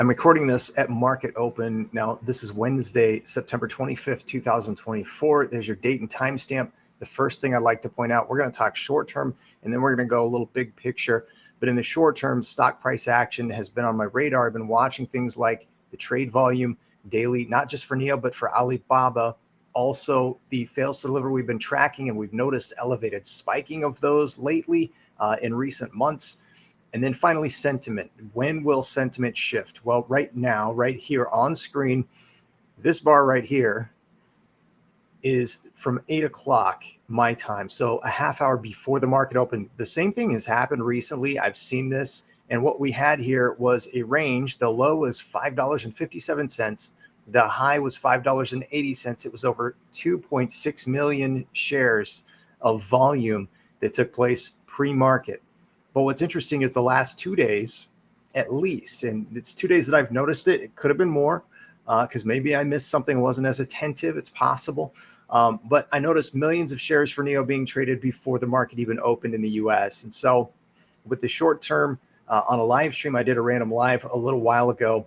I'm recording this at market open. Now, this is Wednesday, September 25th, 2024. There's your date and timestamp. The first thing I'd like to point out, we're going to talk short term, and then we're going to go a little big picture. But in the short term, stock price action has been on my radar. I've been watching things like the trade volume daily, not just for NIO, but for Alibaba. Also, the fails to deliver we've been tracking, and we've noticed elevated spiking of those lately in recent months. And then finally, sentiment. When will sentiment shift? Well, right now, right here on screen, this bar right here is from 8 o'clock my time. So a half hour before the market opened. The same thing has happened recently. I've seen this. And what we had here was a range. The low was $5.57. The high was $5.80. It was over 2.6 million shares of volume that took place pre-market. But what's interesting is the last 2 days, at least, and it's 2 days that I've noticed it. It could have been more because maybe I missed something, wasn't as attentive. It's possible. But I noticed millions of shares for NIO being traded before the market even opened in the US. And so with the short term on a live stream, I did a random live a little while ago.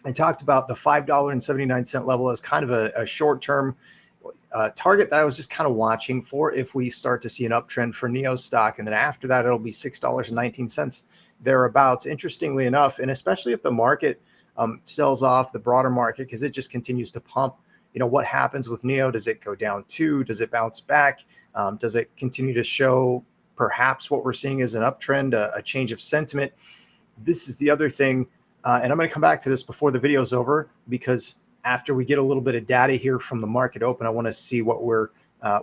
I talked about the $5.79 level as kind of a short term target that I was just kind of watching for if we start to see an uptrend for NIO stock. And then after that, it'll be $6.19 thereabouts. Interestingly enough, and especially if the market sells off, the broader market, because it just continues to pump, you know, what happens with NIO? Does it go down too? Does it bounce back? Does it continue to show perhaps what we're seeing is an uptrend, a change of sentiment? This is the other thing. And I'm going to come back to this before the video is over, because after we get a little bit of data here from the market open, I want to see what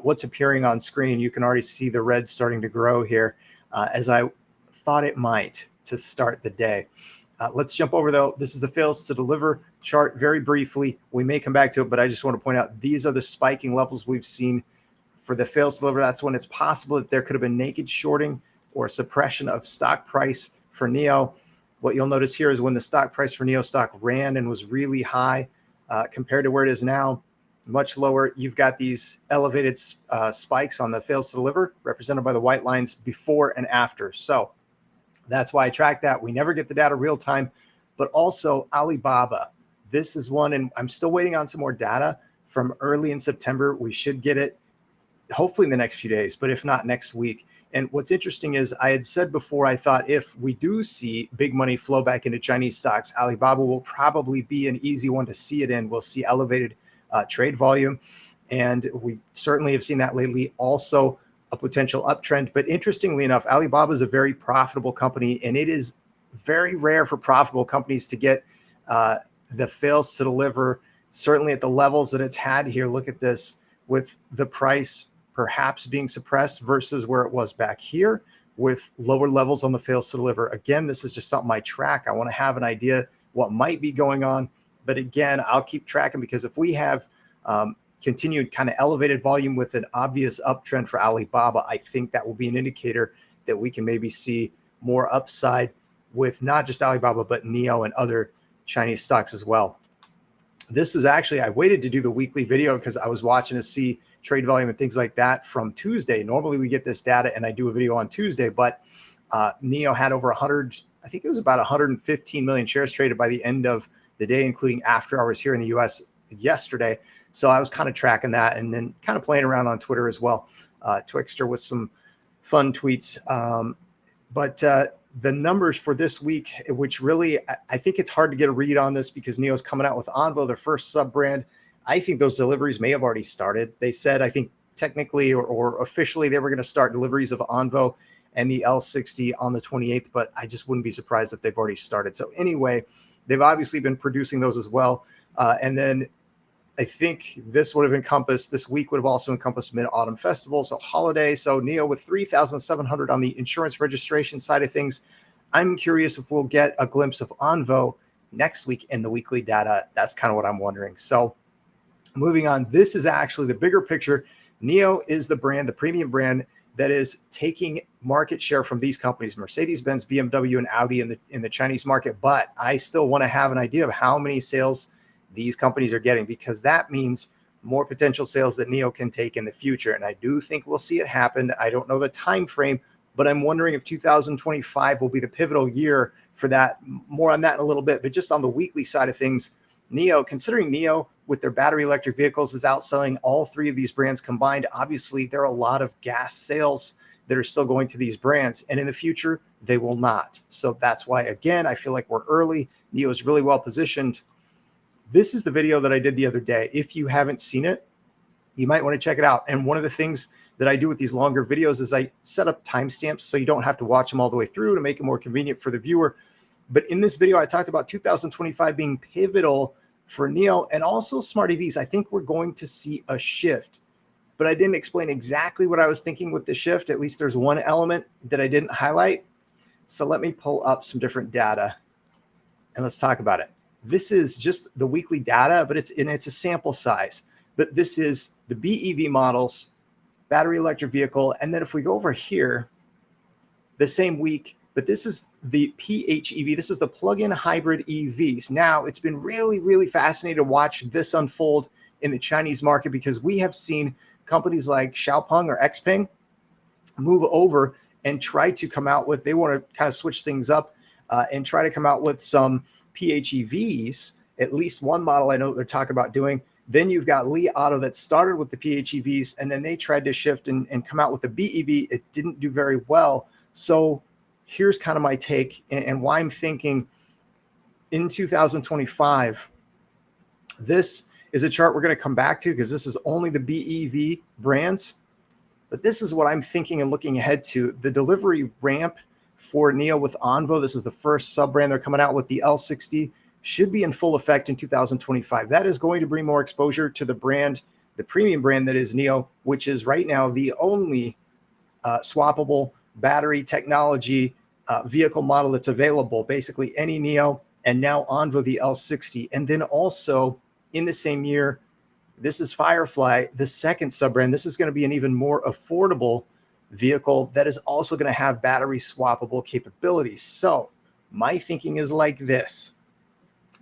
what's appearing on screen. You can already see the red starting to grow here as I thought it might to start the day. Let's jump over, though. This is the fails to deliver chart very briefly. We may come back to it, but I just want to point out these are the spiking levels we've seen for the fails to deliver. That's when it's possible that there could have been naked shorting or suppression of stock price for NIO. What you'll notice here is when the stock price for NIO stock ran and was really high compared to where it is now, much lower. You've got these elevated spikes on the fails to deliver represented by the white lines before and after. So that's why I track that. We never get the data real time, but also Alibaba. This is one, and I'm still waiting on some more data from early in September. We should get it hopefully in the next few days, but if not next week. And what's interesting is I had said before, I thought if we do see big money flow back into Chinese stocks, Alibaba will probably be an easy one to see it in. We'll see elevated trade volume. And we certainly have seen that lately. Also a potential uptrend. But interestingly enough, Alibaba is a very profitable company, and it is very rare for profitable companies to get the fails to deliver, certainly at the levels that it's had here. Look at this, with the price perhaps being suppressed versus where it was back here with lower levels on the fails to deliver. Again, this is just something I track. I want to have an idea what might be going on. But again, I'll keep tracking, because if we have continued kind of elevated volume with an obvious uptrend for Alibaba, I think that will be an indicator that we can maybe see more upside with not just Alibaba, but NIO and other Chinese stocks as well. This is actually, I waited to do the weekly video because I was watching to see trade volume and things like that from Tuesday. Normally we get this data and I do a video on Tuesday, but NIO had over 100, I think it was about 115 million shares traded by the end of the day, including after hours here in the US yesterday. So I was kind of tracking that and then kind of playing around on Twitter as well, Twixter, with some fun tweets. But the numbers for this week, which really, I think it's hard to get a read on this because NIO's coming out with Onvo, their first sub-brand. I think those deliveries may have already started. They said, I think technically or officially, they were going to start deliveries of Onvo and the L60 on the 28th, but I just wouldn't be surprised if they've already started. So anyway, they've obviously been producing those as well. And then I think this week would have also encompassed Mid-Autumn Festival, so holiday. So NIO with 3,700 on the insurance registration side of things. I'm curious if we'll get a glimpse of Onvo next week in the weekly data. That's kind of what I'm wondering. So moving on, this is actually the bigger picture. NIO is the brand, the premium brand that is taking market share from these companies, Mercedes-Benz, BMW, and Audi in the Chinese market. But I still want to have an idea of how many sales these companies are getting, because that means more potential sales that NIO can take in the future. And I do think we'll see it happen. I don't know the time frame, but I'm wondering if 2025 will be the pivotal year for that. More on that in a little bit, but just on the weekly side of things, NIO, considering NIO with their battery electric vehicles is outselling all three of these brands combined, obviously there are a lot of gas sales that are still going to these brands, and in the future they will not. So that's why, again, I feel like we're early. NIO is really well positioned. This is the video that I did the other day. If you haven't seen it, you might want to check it out. And one of the things that I do with these longer videos is I set up timestamps so you don't have to watch them all the way through to make it more convenient for the viewer. But in this video, I talked about 2025 being pivotal for NIO and also smart EVs. I think we're going to see a shift, but I didn't explain exactly what I was thinking with the shift. At least there's one element that I didn't highlight. So let me pull up some different data and let's talk about it. This is just the weekly data, but it's a sample size. But this is the BEV models, battery electric vehicle. And then if we go over here, the same week, but this is the PHEV. This is the plug-in hybrid EVs. Now, it's been really, really fascinating to watch this unfold in the Chinese market because we have seen companies like Xiaopeng or Xpeng move over and try to come out with, they want to kind of switch things up and try to come out with some PHEVs, at least one model I know they're talking about doing. Then you've got Li Auto that started with the PHEVs, and then they tried to shift and come out with the BEV. It didn't do very well. So here's kind of my take and why I'm thinking in 2025, this is a chart we're going to come back to because this is only the BEV brands. But this is what I'm thinking and looking ahead to. The delivery ramp for NIO with Onvo, this is the first sub-brand they're coming out with, the L60, should be in full effect in 2025. That is going to bring more exposure to the brand, the premium brand that is NIO, which is right now the only swappable battery technology vehicle model that's available. Basically any NIO, and now Onvo the L60. And then also in the same year, this is Firefly, the second sub-brand. This is going to be an even more affordable vehicle that is also going to have battery swappable capabilities. So my thinking is like this.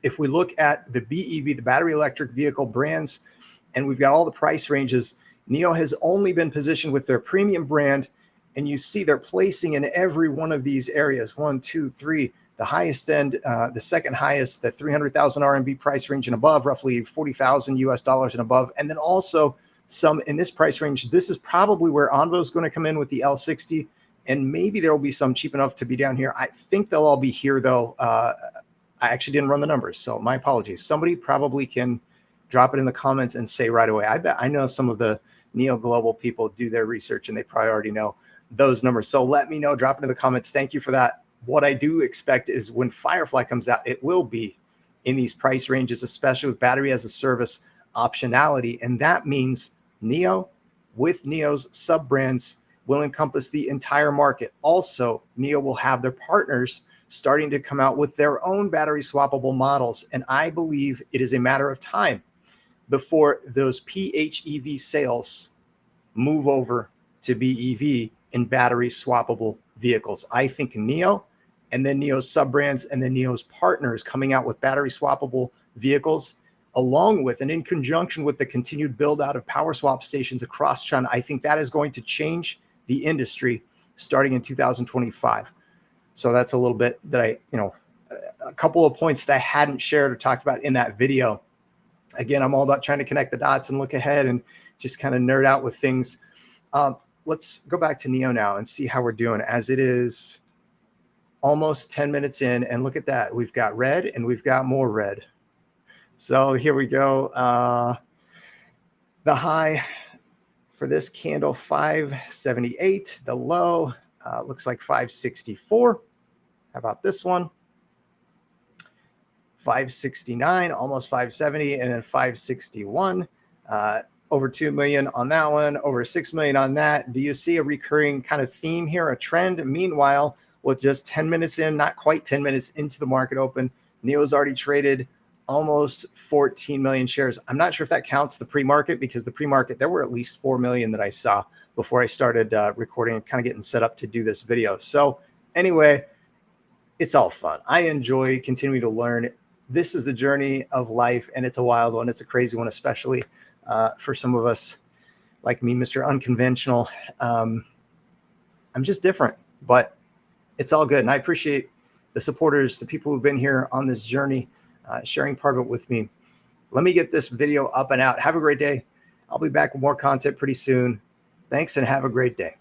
If we look at the BEV, the battery electric vehicle brands, and we've got all the price ranges, NIO has only been positioned with their premium brand, and you see they're placing in every one of these areas, 1, 2, 3, the highest end, the second highest, the 300,000 RMB price range and above, roughly 40,000 US dollars and above. And then also some in this price range. This is probably where Onvo is going to come in with the L60, and maybe there will be some cheap enough to be down here. I think they'll all be here though. I actually didn't run the numbers, so my apologies. Somebody probably can drop it in the comments and say right away. I bet I know some of the NIO Global people do their research and they probably already know those numbers. So let me know, drop it in the comments. Thank you for that. What I do expect is when Firefly comes out, it will be in these price ranges, especially with battery as a service optionality. And that means NIO with NIO's sub-brands will encompass the entire market. Also, NIO will have their partners starting to come out with their own battery swappable models. And I believe it is a matter of time before those PHEV sales move over to BEV in battery swappable vehicles. I think NIO and then NIO's sub-brands and then NIO's partners coming out with battery swappable vehicles, along with and in conjunction with the continued build out of power swap stations across China, I think that is going to change the industry starting in 2025. So that's a little bit that a couple of points that I hadn't shared or talked about in that video. Again, I'm all about trying to connect the dots and look ahead and just kind of nerd out with things. Let's go back to NIO now and see how we're doing, as it is almost 10 minutes in. And look at that. We've got red and we've got more red. So here we go. The high for this candle, 578. The low looks like 564. How about this one? 569, almost 570, and then 561. Over 2 million on that one, over 6 million on that. Do you see a recurring kind of theme here, a trend? Meanwhile, with just 10 minutes in, not quite 10 minutes into the market open, NIO's already traded almost 14 million shares. I'm not sure if that counts the pre-market, because the pre-market, there were at least 4 million that I saw before I started recording and kind of getting set up to do this video. So anyway, it's all fun. I enjoy continuing to learn. This is the journey of life, and it's a wild one. It's a crazy one, especially for some of us like me, Mr. Unconventional. I'm just different, but it's all good. And I appreciate the supporters, the people who've been here on this journey, sharing part of it with me. Let me get this video up and out. Have a great day. I'll be back with more content pretty soon. Thanks and have a great day.